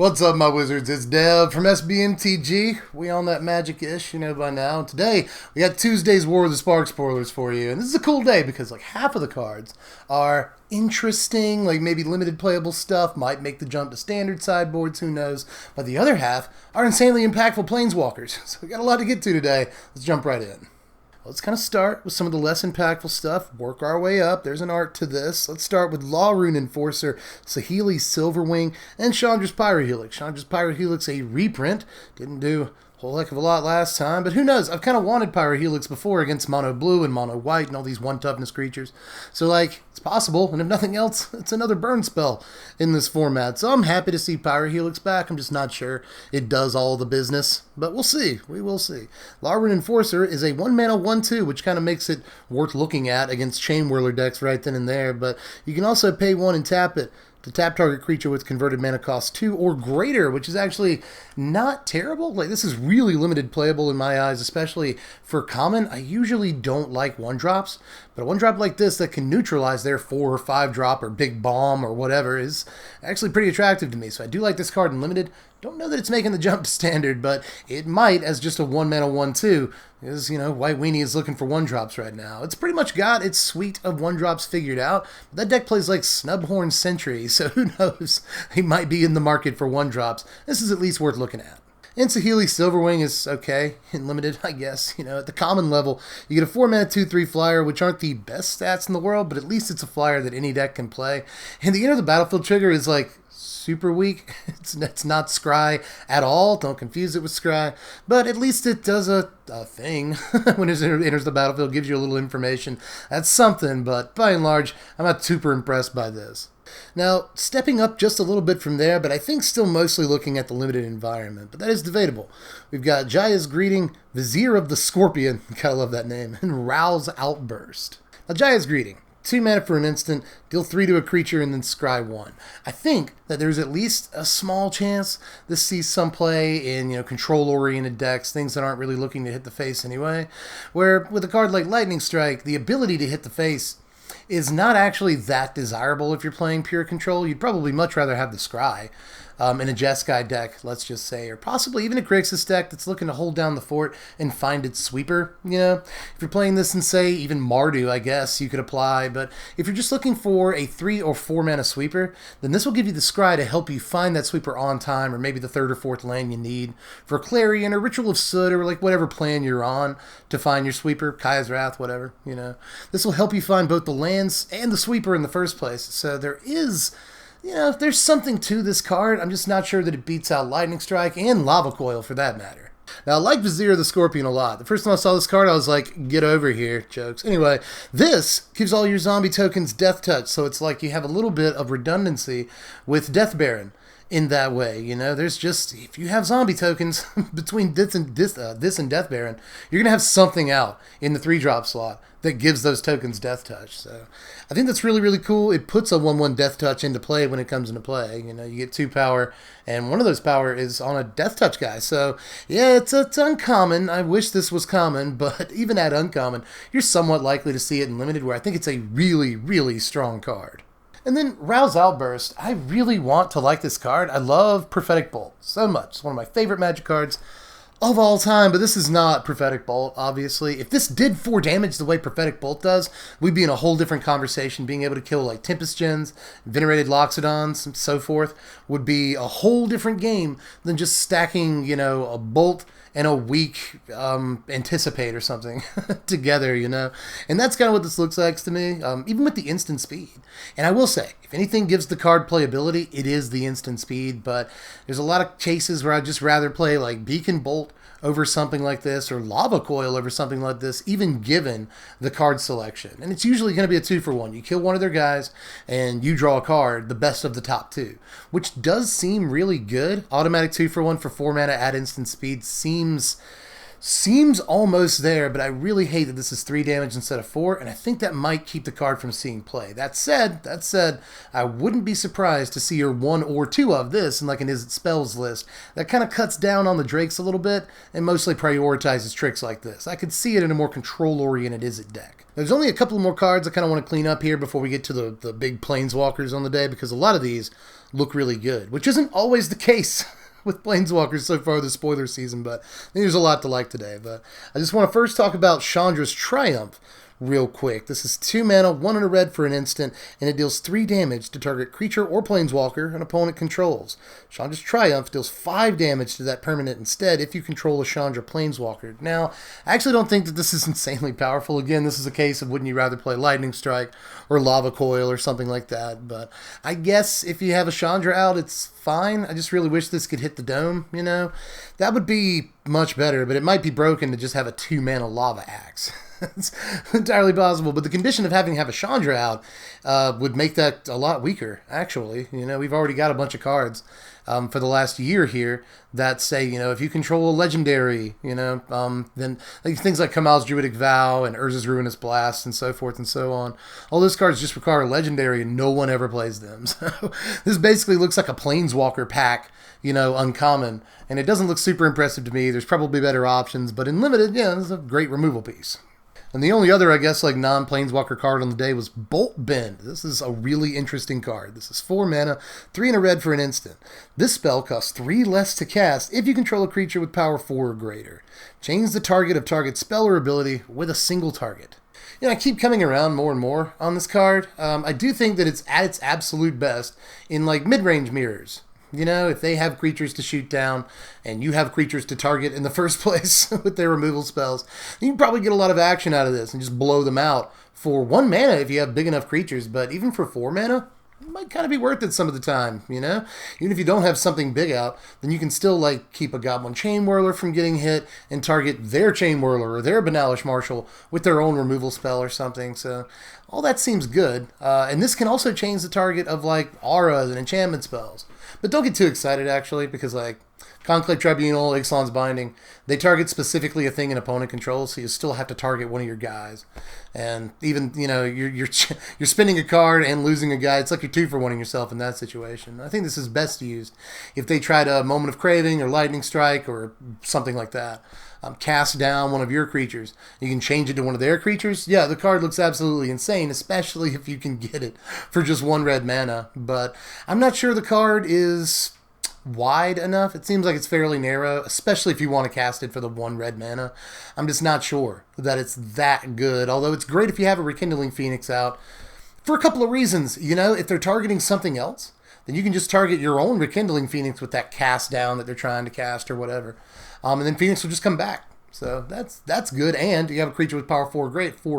What's up, my wizards? It's Dev from Mtg. We on that magic-ish, you know, by now. And today, we got Tuesday's War of the Spark spoilers for you. And this is a cool day because, like, half of the cards are interesting, like maybe limited playable stuff, might make the jump to standard sideboards, who knows. But the other half are insanely impactful Planeswalkers. So we got a lot to get to today. Let's jump right in. Let's kind of start with some of the less impactful stuff, work our way up. There's an art to this. Let's start with Law Rune Enforcer, Saheeli Silverwing, and Chandra's Pyrohelix. Chandra's Pyrohelix, a reprint. Didn't do a whole heck of a lot last time, but who knows? I've kind of wanted Pyrohelix before against mono blue and mono white and all these one toughness creatures. So, like, it's possible, and if nothing else, it's another burn spell in this format. So I'm happy to see Pyrohelix back. I'm just not sure it does all the business, but we'll see. We will see. Law Rune Enforcer is a 1-mana 1/2, which kind of makes it worth looking at against Chain Whirler decks right then and there, but you can also pay 1 and tap it to tap target creature with converted mana cost 2 or greater, which is actually not terrible. Like, this is really limited playable in my eyes, especially for common. I usually don't like 1-drops, but a 1-drop like this that can neutralize their 4 or 5-drop or big bomb or whatever is actually pretty attractive to me. So I do like this card in limited. Don't know that it's making the jump to standard, but it might as just a 1-mana 1/2, because, you know, White Weenie is looking for 1-drops right now. It's pretty much got its suite of 1-drops figured out. But that deck plays like Snubhorn Sentry, so who knows? He might be in the market for 1-drops. This is at least worth looking at. And Saheeli Silverwing is okay in limited, I guess. You know, at the common level, you get a 4-mana 2/3 flyer, which aren't the best stats in the world, but at least it's a flyer that any deck can play. And the enter the battlefield trigger is like super weak. It's not Scry at all. Don't confuse it with Scry. But at least it does a thing when it enters the battlefield, gives you a little information. That's something, but by and large, I'm not super impressed by this. Now, stepping up just a little bit from there, but I think still mostly looking at the limited environment, but that is debatable. We've got Jaya's Greeting, Vizier of the Scorpion, gotta love that name, and Ral's Outburst. Now, Jaya's Greeting, 2 mana for an instant, deal 3 to a creature, and then scry 1. I think that there's at least a small chance this sees some play in, you know, control-oriented decks, things that aren't really looking to hit the face anyway, where with a card like Lightning Strike, the ability to hit the face is not actually that desirable if you're playing pure control. You'd probably much rather have the scry in a Jeskai deck, let's just say, or possibly even a Grixis deck that's looking to hold down the fort and find its sweeper, you know? If you're playing this in, say, even Mardu, I guess you could apply, but if you're just looking for a 3 or 4 mana sweeper, then this will give you the scry to help you find that sweeper on time, or maybe the 3rd or 4th land you need for Clarion or Ritual of Soot, or like whatever plan you're on to find your sweeper, Kaya's Wrath, whatever, you know? This will help you find both the lands and the sweeper in the first place, so there is, you know, there's something to this card. I'm just not sure that it beats out Lightning Strike and Lava Coil for that matter. Now, I like Vizier of the Scorpion a lot. The first time I saw this card, I was like, get over here, jokes. Anyway, this gives all your zombie tokens Death Touch, so it's like you have a little bit of redundancy with Death Baron in that way. You know, there's just, if you have zombie tokens between this and Death Baron, you're going to have something out in the 3-drop slot that gives those tokens Death Touch. So I think that's really, really cool. It puts a 1/1 Death Touch into play when it comes into play. You know, you get 2 power, and one of those power is on a Death Touch guy. So yeah, it's uncommon. I wish this was common, but even at uncommon, you're somewhat likely to see it in limited, where I think it's a really, really strong card. And then Ral's Outburst, I really want to like this card. I love Prophetic Bolt so much. It's one of my favorite Magic cards of all time, but this is not Prophetic Bolt, obviously. If this did 4 damage the way Prophetic Bolt does, we'd be in a whole different conversation. Being able to kill like Tempest Gens, Venerated Loxodons, and so forth would be a whole different game than just stacking, you know, a Bolt and a weak Anticipate or something together, you know? And that's kind of what this looks like to me, even with the instant speed. And I will say, if anything gives the card playability, it is the instant speed, but there's a lot of cases where I'd just rather play like Beacon Bolt over something like this, or Lava Coil over something like this, even given the card selection. And it's usually going to be a 2-for-1. You kill one of their guys, and you draw a card, the best of the top 2, which does seem really good. Automatic 2-for-1 for 4 mana at instant speed seems almost there, but I really hate that this is 3 damage instead of 4, and I think that might keep the card from seeing play. That said, I wouldn't be surprised to see your 1 or 2 of this in like an Is It Spells list. That kind of cuts down on the Drakes a little bit, and mostly prioritizes tricks like this. I could see it in a more control-oriented Is It deck. There's only a couple more cards I kind of want to clean up here before we get to the big Planeswalkers on the day, because a lot of these look really good, which isn't always the case with Planeswalkers so far this spoiler season, but I think there's a lot to like today. But I just want to first talk about Chandra's Triumph real quick. This is 2 mana, 1 and a red for an instant, and it deals 3 damage to target creature or planeswalker an opponent controls. Chandra's Triumph deals 5 damage to that permanent instead if you control a Chandra planeswalker. Now, I actually don't think that this is insanely powerful. Again, this is a case of wouldn't you rather play Lightning Strike or Lava Coil or something like that, but I guess if you have a Chandra out, it's fine. I just really wish this could hit the dome, you know? That would be much better, but it might be broken to just have a 2 mana Lava Axe. It's entirely possible, but the condition of having to have a Chandra out would make that a lot weaker, actually. You know, we've already got a bunch of cards for the last year here that say, you know, if you control a legendary, you know, then like, things like Kamal's Druidic Vow and Urza's Ruinous Blast and so forth and so on. All those cards just require a legendary and no one ever plays them. So this basically looks like a Planeswalker pack, you know, uncommon, and it doesn't look super impressive to me. There's probably better options, but in limited, yeah, this is a great removal piece. And the only other, I guess, like non-Planeswalker card on the day was Bolt Bend. This is a really interesting card. This is 4 mana, 3 and a red for an instant. This spell costs 3 less to cast if you control a creature with power 4 or greater. Change the target of target spell or ability with a single target. You know, I keep coming around more and more on this card. I do think that it's at its absolute best in, like, mid-range mirrors. You know, if they have creatures to shoot down and you have creatures to target in the first place with their removal spells, you can probably get a lot of action out of this and just blow them out for 1 mana if you have big enough creatures. But even for 4 mana, it might kind of be worth it some of the time, you know? Even if you don't have something big out, then you can still, like, keep a Goblin Chain Whirler from getting hit and target their Chain Whirler or their Banalish Marshal with their own removal spell or something. So all that seems good. And this can also change the target of, like, auras and enchantment spells. But don't get too excited, actually, because, like, Conclave Tribunal, Ixalan's Binding, they target specifically a thing an opponent controls, so you still have to target one of your guys. And even, you know, you're spinning a card and losing a guy. It's like you're 2-for-1ing yourself in that situation. I think this is best used if they try to Moment of Craving or Lightning Strike or something like that. Cast down one of your creatures. You can change it to one of their creatures. Yeah, the card looks absolutely insane, especially if you can get it for just 1 red mana. But I'm not sure the card is wide enough. It seems like it's fairly narrow, especially if you want to cast it for the 1 red mana. I'm just not sure that it's that good, although it's great if you have a Rekindling Phoenix out for a couple of reasons. You know, if they're targeting something else, then you can just target your own Rekindling Phoenix with that cast down that they're trying to cast or whatever. And then Phoenix will just come back. So that's good, and you have a creature with power 4 or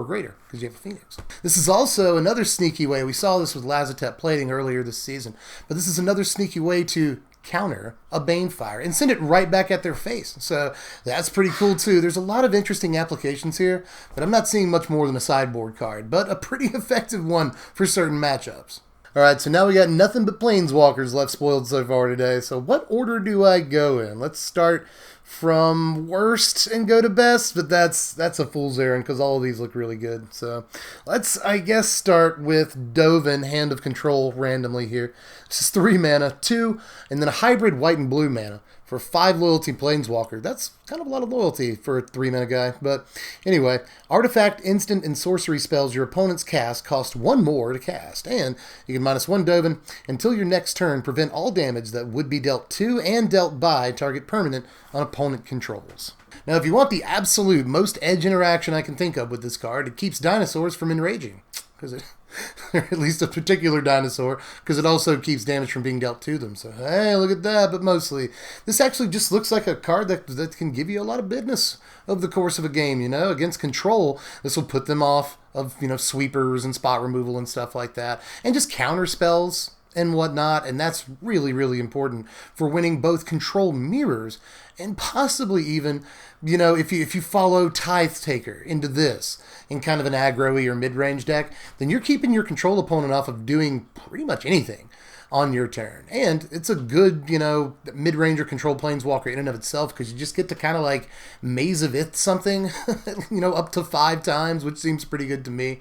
greater because you have a Phoenix. This is also another sneaky way. We saw this with Lazotep Plating earlier this season, but this is another sneaky way to counter a Banefire and send it right back at their face. So that's pretty cool too. There's a lot of interesting applications here, but I'm not seeing much more than a sideboard card, but a pretty effective one for certain matchups. Alright, so now we got nothing but Planeswalkers left spoiled so far today. So what order do I go in? Let's start from worst and go to best, but that's a fool's errand because all of these look really good. So let's, I guess, start with Dovan, Hand of Control, randomly here. This is 3 mana, 2, and then a hybrid white and blue mana for 5 loyalty Planeswalker. That's kind of a lot of loyalty for a 3 mana guy. But anyway, artifact, instant, and sorcery spells your opponent's cast cost 1 more to cast. And you can -1 Dovan until your next turn, prevent all damage that would be dealt to and dealt by target permanent on opponent controls. Now, if you want the absolute most edge interaction I can think of with this card, it keeps dinosaurs from enraging. Because it, or at least a particular dinosaur, because it also keeps damage from being dealt to them. So, hey, look at that. But mostly, this actually just looks like a card that can give you a lot of business over the course of a game, you know. Against control, this will put them off of, you know, sweepers and spot removal and stuff like that. And just counter spells and whatnot, and that's really, really important for winning both control mirrors and possibly even, you know, if you follow Tithe Taker into this in kind of an aggro-y or mid-range deck, then you're keeping your control opponent off of doing pretty much anything on your turn. And it's a good, you know, mid-range or control planeswalker in and of itself, because you just get to kind of like Maze of Ith something, you know, up to 5 times, which seems pretty good to me.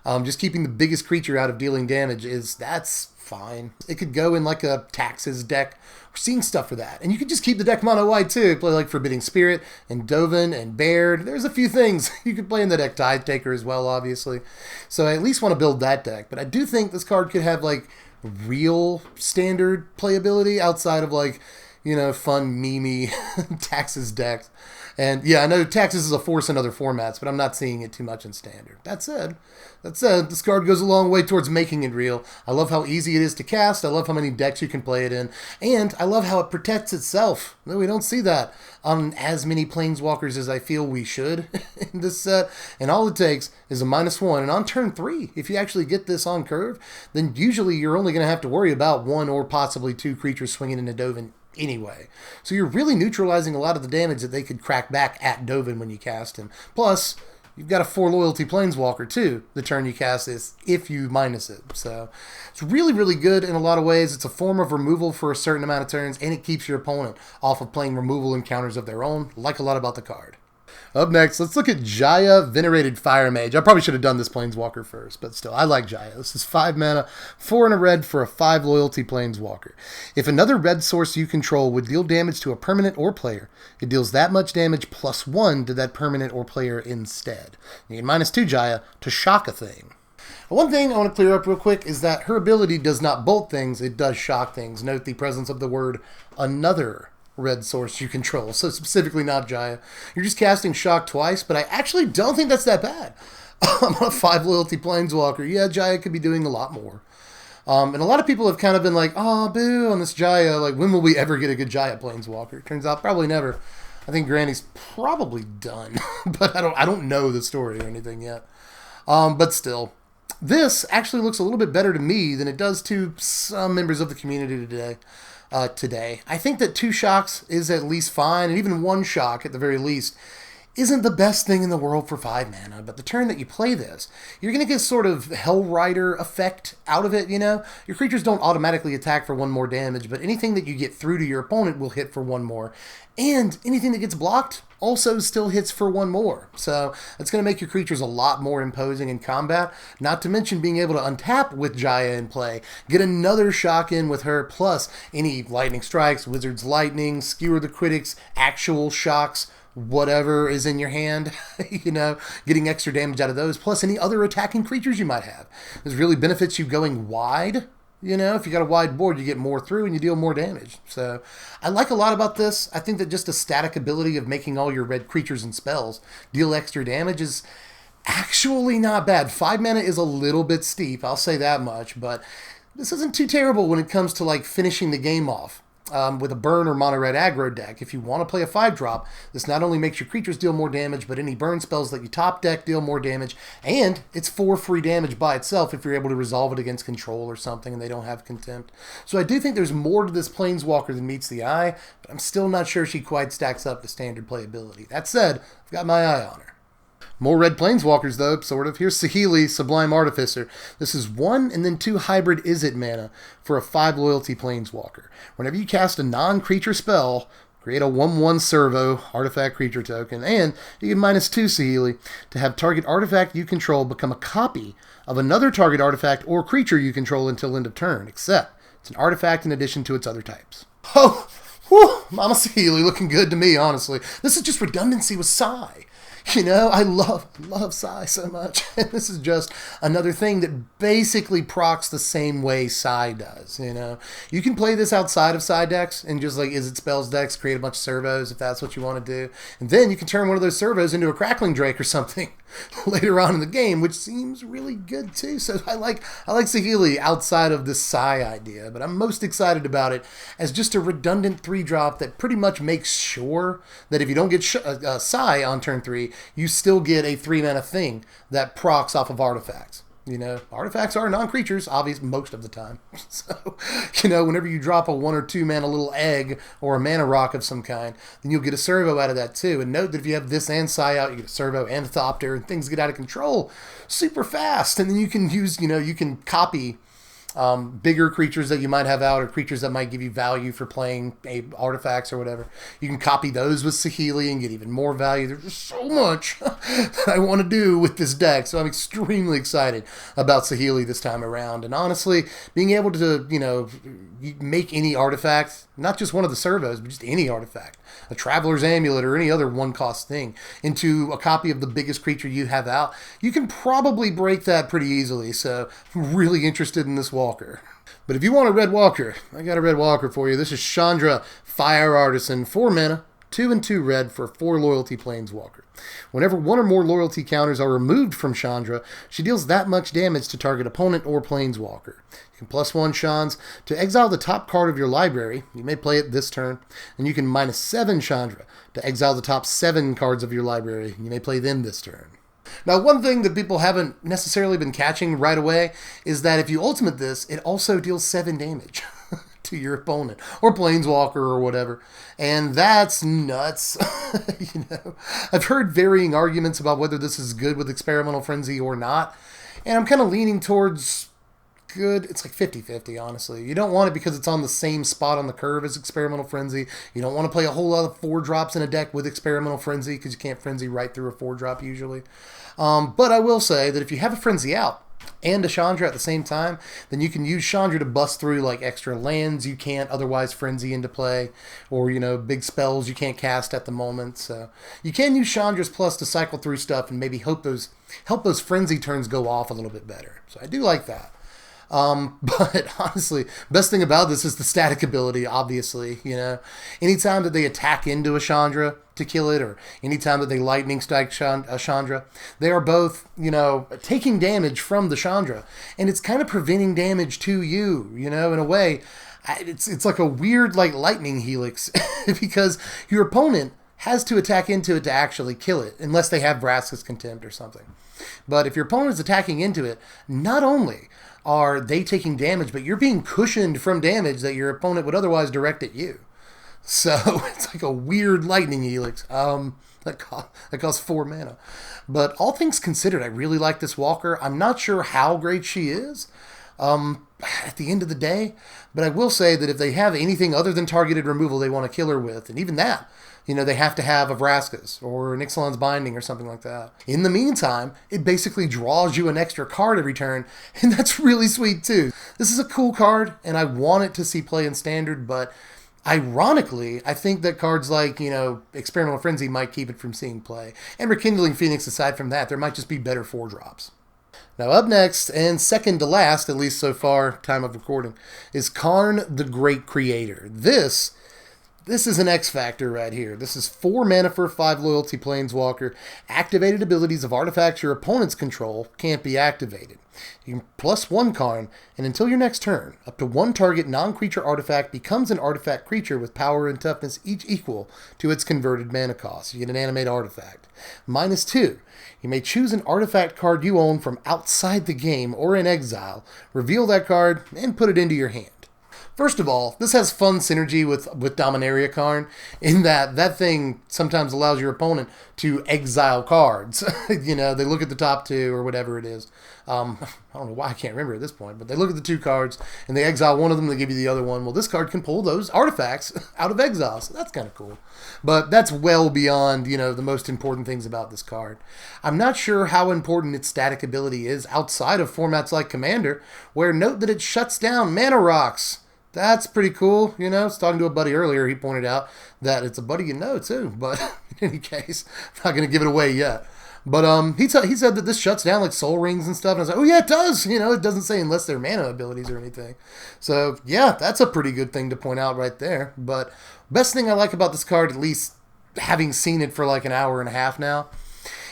Just keeping the biggest creature out of dealing damage that's fine. It could go in like a Taxes deck. We're seeing stuff for that. And you could just keep the deck mono white too. Play like Forbidding Spirit and Dovan and Baird. There's a few things you could play in the deck. Tithe Taker as well, obviously. So I at least want to build that deck. But I do think this card could have like real standard playability outside of like, you know, fun memey taxes decks. And yeah, I know taxes is a force in other formats, but I'm not seeing it too much in standard. That said, this card goes a long way towards making it real. I love how easy it is to cast. I love how many decks you can play it in. And I love how it protects itself. No, we don't see that on as many Planeswalkers as I feel we should in this set. And all it takes is a -1. And on turn 3, if you actually get this on curve, then usually you're only going to have to worry about 1 or possibly 2 creatures swinging into Dovan anyway. So you're really neutralizing a lot of the damage that they could crack back at Dovan when you cast him. Plus, you've got a 4 loyalty Planeswalker too, the turn you cast this, if you minus it. So it's really, really good in a lot of ways. It's a form of removal for a certain amount of turns, and it keeps your opponent off of playing removal encounters of their own. Like a lot about the card. Up next, let's look at Jaya, Venerated Fire Mage. I probably should have done this Planeswalker first, but still, I like Jaya. This is 5 mana, 4 and a red for a 5 loyalty Planeswalker. If another red source you control would deal damage to a permanent or player, it deals that much damage +1 to that permanent or player instead. You get -2 Jaya to shock a thing. One thing I want to clear up real quick is that her ability does not bolt things, it does shock things. Note the presence of the word another red source you control, so specifically not Jaya. You're just casting shock twice, but I actually don't think that's that bad. I'm on a 5 loyalty Planeswalker. Yeah, Jaya could be doing a lot more. And a lot of people have kind of been like, oh, boo, on this Jaya. Like, when will we ever get a good Jaya Planeswalker? Turns out probably never. I think Granny's probably done, but I don't know the story or anything yet. But still, this actually looks a little bit better to me than it does to some members of the community today. I think that 2 shocks is at least fine, and even 1 shock at the very least isn't the best thing in the world for 5 mana, but the turn that you play this, you're going to get sort of Hell Rider effect out of it, you know? Your creatures don't automatically attack for 1 more damage, but anything that you get through to your opponent will hit for 1 more. And anything that gets blocked also still hits for 1 more. So it's going to make your creatures a lot more imposing in combat, not to mention being able to untap with Jaya in play, get another shock in with her, plus any lightning strikes, wizard's lightning, skewer the critics, actual shocks, whatever is in your hand, you know, getting extra damage out of those, plus any other attacking creatures you might have. This really benefits you going wide. You know, if you got a wide board, you get more through and you deal more damage. So I like a lot about this. I think that just the static ability of making all your red creatures and spells deal extra damage is actually not bad. 5 mana is a little bit steep, I'll say that much, but this isn't too terrible when it comes to like finishing the game off. With a burn or mono red aggro deck. If you want to play a 5-drop, this not only makes your creatures deal more damage, but any burn spells that you top deck deal more damage, and it's 4 free damage by itself if you're able to resolve it against control or something and they don't have contempt. So I do think there's more to this Planeswalker than meets the eye, but I'm still not sure she quite stacks up to standard playability. That said, I've got my eye on her. More red Planeswalkers, though, sort of. Here's Saheeli, Sublime Artificer. This is 1 and then 2 hybrid Izzet mana for a 5 loyalty Planeswalker. Whenever you cast a non-creature spell, create a 1/1 servo artifact creature token, and you get -2 Saheeli to have target artifact you control become a copy of another target artifact or creature you control until end of turn, except it's an artifact in addition to its other types. Oh, whew, Mama Saheeli looking good to me, honestly. This is just redundancy with Sai. You know, I love Sai so much. And this is just another thing that basically procs the same way Sai does, you know. You can play this outside of Sai decks and just like Izzet Spells decks, create a bunch of servos if that's what you want to do. And then you can turn one of those servos into a Crackling Drake or something later on in the game, which seems really good too. So I like Saheeli outside of the Sai idea, but I'm most excited about it as just a redundant 3-drop that pretty much makes sure that if you don't get Sai on turn 3, you still get a 3-mana thing that procs off of artifacts. You know, artifacts are non-creatures, obviously, most of the time. So, you know, whenever you drop a 1 or 2 mana little egg or a mana rock of some kind, then you'll get a servo out of that too. And note that if you have this and Sai out, you get a servo and a Thopter, and things get out of control super fast. And then you can use, you know, you can copy bigger creatures that you might have out or creatures that might give you value for playing artifacts or whatever. You can copy those with Saheeli and get even more value. There's just so much that I want to do with this deck, so I'm extremely excited about Saheeli this time around. And honestly, being able to, you know, make any artifact, not just one of the servos, but just any artifact, a Traveler's Amulet or any other 1-cost thing, into a copy of the biggest creature you have out, you can probably break that pretty easily. So I'm really interested in this wall. Walker. But if you want a red walker, I got a red walker for you. This is Chandra, Fire Artisan, 4 mana, 2 and 2 red for 4 loyalty Planeswalker. Whenever one or more loyalty counters are removed from Chandra, she deals that much damage to target opponent or Planeswalker. You can +1 Shans to exile the top card of your library. You may play it this turn. And you can -7 Chandra to exile the top 7 cards of your library. You may play them this turn. Now, one thing that people haven't necessarily been catching right away is that if you ultimate this, it also deals 7 damage to your opponent or Planeswalker or whatever. And that's nuts. You know, I've heard varying arguments about whether this is good with Experimental Frenzy or not. And I'm kind of leaning towards good. It's like 50-50, honestly. You don't want it because it's on the same spot on the curve as Experimental Frenzy. You don't want to play a whole lot of 4-drops in a deck with Experimental Frenzy because you can't Frenzy right through a 4-drop usually. But I will say that if you have a Frenzy out and a Chandra at the same time, then you can use Chandra to bust through like extra lands you can't otherwise Frenzy into play, or, you know, big spells you can't cast at the moment. So you can use Chandra's Plus to cycle through stuff and maybe help those Frenzy turns go off a little bit better. So I do like that. But honestly, best thing about this is the static ability, obviously. You know, anytime that they attack into a Chandra to kill it, or anytime that they lightning strike a Chandra, they are both, you know, taking damage from the Chandra, and it's kind of preventing damage to you, you know, in a way. It's like a weird, like, lightning helix, because your opponent has to attack into it to actually kill it, unless they have Vraska's Contempt or something. But if your opponent is attacking into it, not only are they taking damage, but you're being cushioned from damage that your opponent would otherwise direct at you. So it's like a weird lightning helix that costs 4 mana. But all things considered, I really like this Walker. I'm not sure how great she is at the end of the day, but I will say that if they have anything other than targeted removal they want to kill her with, and even that, you know, they have to have a Vraska's or an Ixalan's Binding or something like that. In the meantime, it basically draws you an extra card every turn, and that's really sweet too. This is a cool card, and I want it to see play in Standard, but ironically, I think that cards like, you know, Experimental Frenzy might keep it from seeing play. And Rekindling Phoenix, aside from that, there might just be better 4-drops. Now up next, and second to last, at least so far, time of recording, is Karn the Great Creator. This is an X factor right here. This is 4 mana for a 5 loyalty Planeswalker. Activated abilities of artifacts your opponents control can't be activated. You can +1 Karn, and until your next turn, up to 1 target non-creature artifact becomes an artifact creature with power and toughness each equal to its converted mana cost. You get an animate artifact. -2. You may choose an artifact card you own from outside the game or in exile, reveal that card, and put it into your hand. First of all, this has fun synergy with Dominaria Karn, in that thing sometimes allows your opponent to exile cards. You know, they look at the top 2 or whatever it is. I don't know why I can't remember at this point, but they look at the 2 cards and they exile one of them, they give you the other one. Well, this card can pull those artifacts out of exile, so that's kind of cool. But that's well beyond, you know, the most important things about this card. I'm not sure how important its static ability is outside of formats like Commander, where note that it shuts down mana rocks. That's pretty cool, you know. I was talking to a buddy earlier. He pointed out that it's a buddy you know, too. But in any case, I'm not going to give it away yet. But he said that this shuts down like Soul Rings and stuff. And I was like, oh, yeah, it does. You know, it doesn't say unless they're mana abilities or anything. So, yeah, that's a pretty good thing to point out right there. But best thing I like about this card, at least having seen it for like an hour and a half now,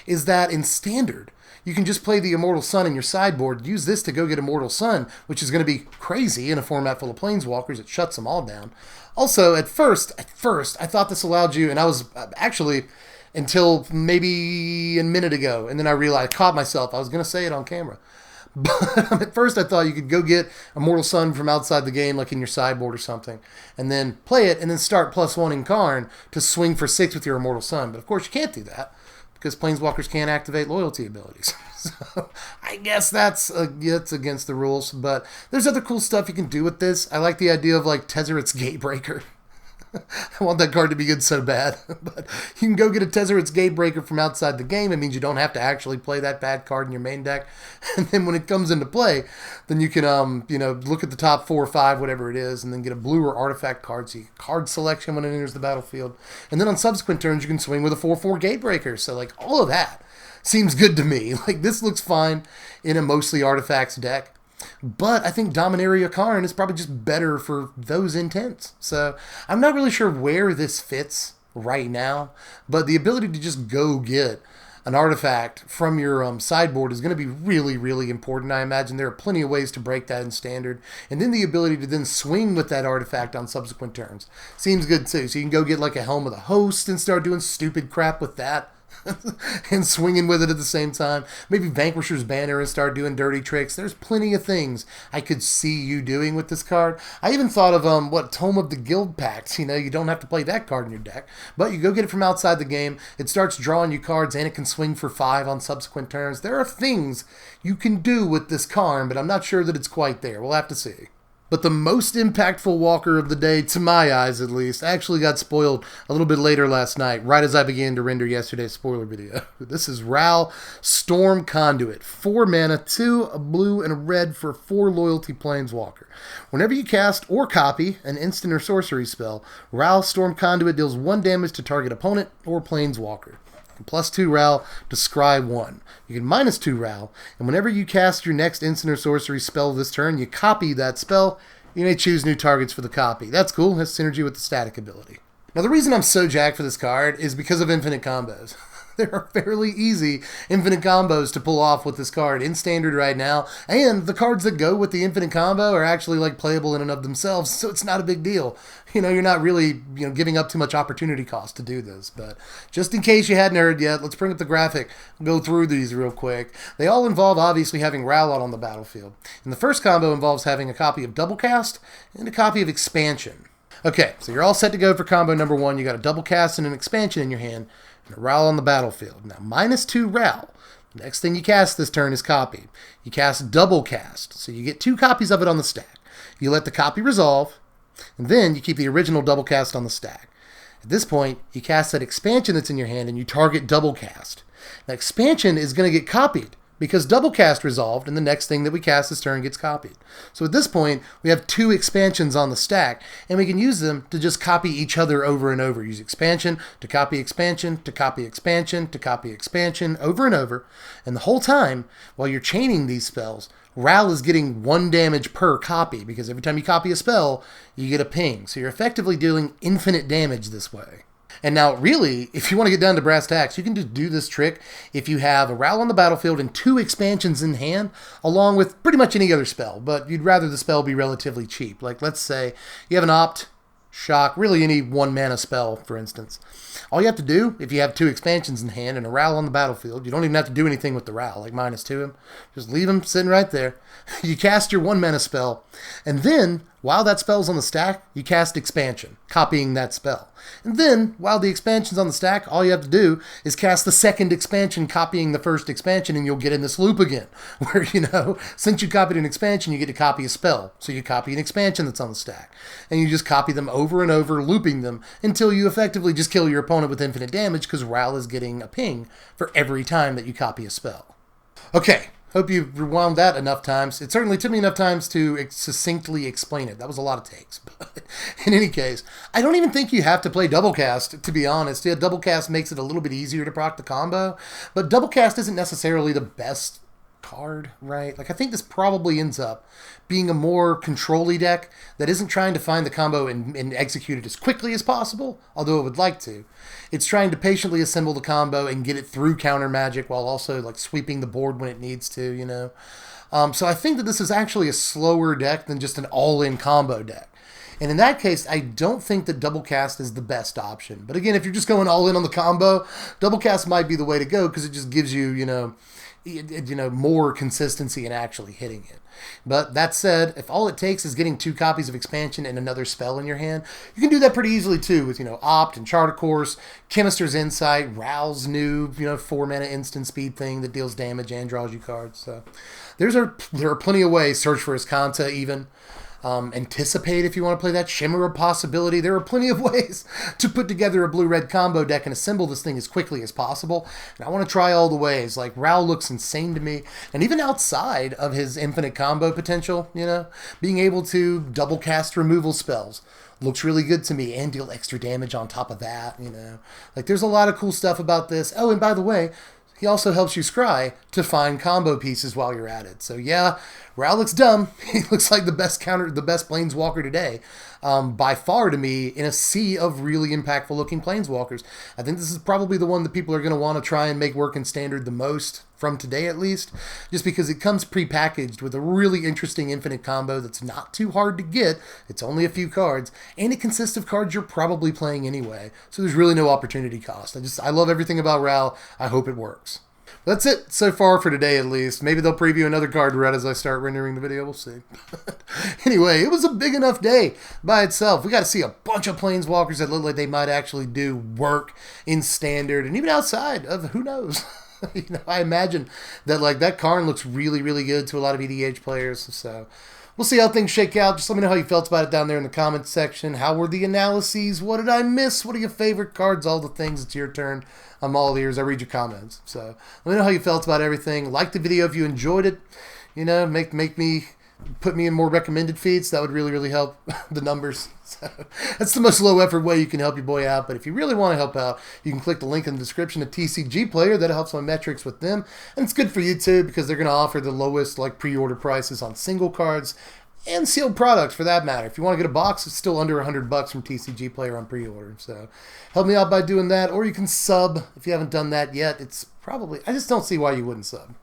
is that in Standard, you can just play the Immortal Sun in your sideboard, use this to go get Immortal Sun, which is going to be crazy in a format full of Planeswalkers. It shuts them all down. Also, at first, I thought this allowed you, and I was actually, until maybe a minute ago, and then I realized, caught myself, I was going to say it on camera. But at first I thought you could go get Immortal Sun from outside the game, like in your sideboard or something, and then play it, and then start +1 in Karn to swing for 6 with your Immortal Sun. But of course you can't do that, because Planeswalkers can't activate loyalty abilities. So I guess that's against the rules, but there's other cool stuff you can do with this. I like the idea of like Tezzeret's Gatebreaker. I want that card to be good so bad. But you can go get a Tezzeret's Gatebreaker from outside the game. It means you don't have to actually play that bad card in your main deck. And then when it comes into play, then you can you know, look at the top 4 or 5, whatever it is, and then get a blue or artifact card. So you get card selection when it enters the battlefield. And then on subsequent turns, you can swing with a 4/4 Gatebreaker. So like all of that seems good to me. Like this looks fine in a mostly artifacts deck. But I think Dominaria Karn is probably just better for those intents. So I'm not really sure where this fits right now, but the ability to just go get an artifact from your sideboard is going to be really, really important. I imagine there are plenty of ways to break that in Standard. And then the ability to then swing with that artifact on subsequent turns seems good too. So you can go get like a Helm of the Host and start doing stupid crap with that. And swinging with it at the same time. Maybe Vanquisher's Banner and start doing dirty tricks. There's plenty of things I could see you doing with this card. I even thought of Tome of the Guild Pacts. You know, you don't have to play that card in your deck, but you go get it from outside the game. It starts drawing you cards and it can swing for 5 on subsequent turns. There are things you can do with this Karn, but I'm not sure that it's quite there. We'll have to see. But the most impactful walker of the day, to my eyes at least, actually got spoiled a little bit later last night, right as I began to render yesterday's spoiler video. This is Ral Storm Conduit. 4 mana, 2, a blue, and a red for 4 loyalty Planeswalker. Whenever you cast or copy an instant or sorcery spell, Ral Storm Conduit deals 1 damage to target opponent or Planeswalker. +2 Ral to scry 1. You can -2 Ral, and whenever you cast your next instant or sorcery spell this turn, you copy that spell. You may choose new targets for the copy. That's cool. Has synergy with the static ability. Now, the reason I'm so jacked for this card is because of infinite combos. There are fairly easy infinite combos to pull off with this card in Standard right now, and the cards that go with the infinite combo are actually like playable in and of themselves, so it's not a big deal. You know, you're not really giving up too much opportunity cost to do this, but just in case you hadn't heard yet, let's bring up the graphic and go through these real quick. They all involve obviously having Ral out on the battlefield, and the first combo involves having a copy of Double Cast and a copy of Expansion. Okay, so you're all set to go for combo number 1. You got a Double Cast and an Expansion in your hand, and a Ral on the battlefield. Now, -2 Ral. The next thing you cast this turn is copy. You cast Double Cast, so you get 2 copies of it on the stack. You let the copy resolve, and then you keep the original Double Cast on the stack. At this point, you cast that Expansion that's in your hand, and you target Double Cast. Now, Expansion is going to get copied, because Double Cast resolved, and the next thing that we cast this turn gets copied. So at this point, we have 2 expansions on the stack, and we can use them to just copy each other over and over. Use Expansion to copy Expansion, to copy Expansion, to copy Expansion, over and over. And the whole time, while you're chaining these spells, Ral is getting 1 damage per copy, because every time you copy a spell, you get a ping. So you're effectively dealing infinite damage this way. And now, really, if you want to get down to brass tacks, you can just do this trick if you have a Ral on the battlefield and 2 expansions in hand, along with pretty much any other spell, but you'd rather the spell be relatively cheap. Like, let's say you have an Opt, Shock, really any 1 mana spell, for instance. All you have to do, if you have 2 expansions in hand and a Ral on the battlefield, you don't even have to do anything with the Ral, like -2 him. Just leave him sitting right there. You cast your 1 mana spell, and then, while that spell's on the stack, you cast Expansion, copying that spell. And then, while the expansion's on the stack, all you have to do is cast the second expansion, copying the first expansion, and you'll get in this loop again, where, since you copied an expansion, you get to copy a spell. So you copy an expansion that's on the stack, and you just copy them over and over, looping them, until you effectively just kill your opponent with infinite damage, because Ral is getting a ping for every time that you copy a spell. Okay. Hope you've rewound that enough times. It certainly took me enough times to succinctly explain it. That was a lot of takes. But in any case, I don't even think you have to play Double Cast, to be honest. Yeah, Double Cast makes it a little bit easier to proc the combo, but Double Cast isn't necessarily the best card, right? Like, I think this probably ends up being a more control-y deck that isn't trying to find the combo and execute it as quickly as possible, although it would like to. It's trying to patiently assemble the combo and get it through counter magic while also like sweeping the board when it needs to, So I think that this is actually a slower deck than just an all-in combo deck. And in that case, I don't think that Double Cast is the best option. But again, if you're just going all in on the combo, Double Cast might be the way to go because it just gives you, more consistency in actually hitting it. But that said, if all it takes is getting 2 copies of Expansion and another spell in your hand, you can do that pretty easily too with, Opt and Charter Course, Chemister's Insight, Ral's new, 4 mana instant speed thing that deals damage and draws you cards. So there are plenty of ways. Search for Escanta even. Anticipate if you want to play that. Shimmer of Possibility. There are plenty of ways to put together a blue-red combo deck and assemble this thing as quickly as possible. And I want to try all the ways. Like, Ral looks insane to me. And even outside of his infinite combo potential, being able to double cast removal spells looks really good to me and deal extra damage on top of that, Like, there's a lot of cool stuff about this. Oh, and by the way, he also helps you scry to find combo pieces while you're at it. So yeah, Ral looks dumb. He looks like the best Planeswalker today, by far to me, in a sea of really impactful looking Planeswalkers. I think this is probably the one that people are going to want to try and make work in Standard the most, from today at least, just because it comes pre-packaged with a really interesting infinite combo that's not too hard to get. It's only a few cards, and it consists of cards you're probably playing anyway, so there's really no opportunity cost. I love everything about Ral. I hope it works. That's it so far for today, at least. Maybe they'll preview another card right as I start rendering the video. We'll see. Anyway, it was a big enough day by itself. We got to see a bunch of Planeswalkers that look like they might actually do work in Standard and even outside of, who knows. You know, I imagine that that Karn looks really, really good to a lot of EDH players. So we'll see how things shake out. Just let me know how you felt about it down there in the comments section. How were the analyses? What did I miss? What are your favorite cards? All the things. It's your turn. I'm all ears. I read your comments. So let me know how you felt about everything. Like the video if you enjoyed it. You know, put me in more recommended feeds. That would really, really help the numbers. So that's the most low effort way you can help your boy out. But if you really want to help out, you can click the link in the description to TCG Player. That helps my metrics with them. And it's good for you too, because they're going to offer the lowest pre-order prices on single cards and sealed products for that matter. If you want to get a box, it's still under $100 from TCG Player on pre-order. So help me out by doing that, or you can sub if you haven't done that yet. It's probably, I just don't see why you wouldn't sub.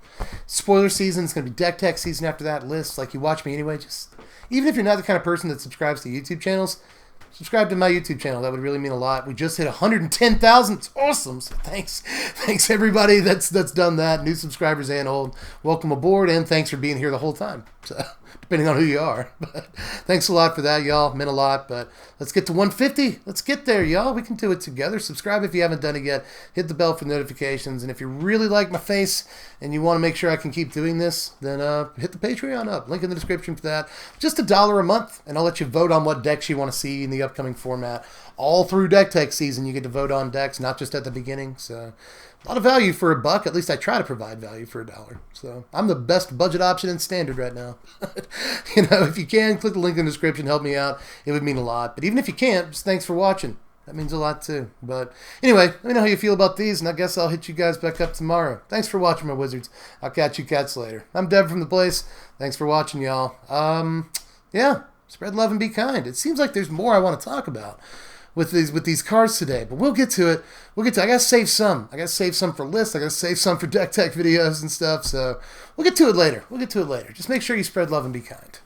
Spoiler season, it's going to be Deck Tech season after that. Lists, you watch me anyway. Just even if you're not the kind of person that subscribes to YouTube channels, subscribe to my YouTube channel. That would really mean a lot. We just hit 110,000. It's awesome. So thanks everybody that's done that. New subscribers and old. Welcome aboard, and thanks for being here the whole time. So depending on who you are. But thanks a lot for that, y'all. Meant a lot. But let's get to 150. Let's get there, y'all. We can do it together. Subscribe if you haven't done it yet. Hit the bell for notifications. And if you really like my face and you want to make sure I can keep doing this, then hit the Patreon up. Link in the description for that. Just $1 a month, and I'll let you vote on what decks you want to see in the upcoming format. All through Deck Tech season, you get to vote on decks, not just at the beginning. So a lot of value for $1. At least I try to provide value for $1. So I'm the best budget option in Standard right now. You know, if you can, click the link in the description. Help me out. It would mean a lot. But even if you can't, just thanks for watching. That means a lot too. But anyway, let me know how you feel about these, and I guess I'll hit you guys back up tomorrow. Thanks for watching, my wizards. I'll catch you cats later. I'm Deb from the place. Thanks for watching, y'all. Yeah, spread love and be kind. It seems like there's more I want to talk about with these cards today, but we'll get to it. I gotta save some. I gotta save some for lists. I gotta save some for Deck Tech videos and stuff. So we'll get to it later. Just make sure you spread love and be kind.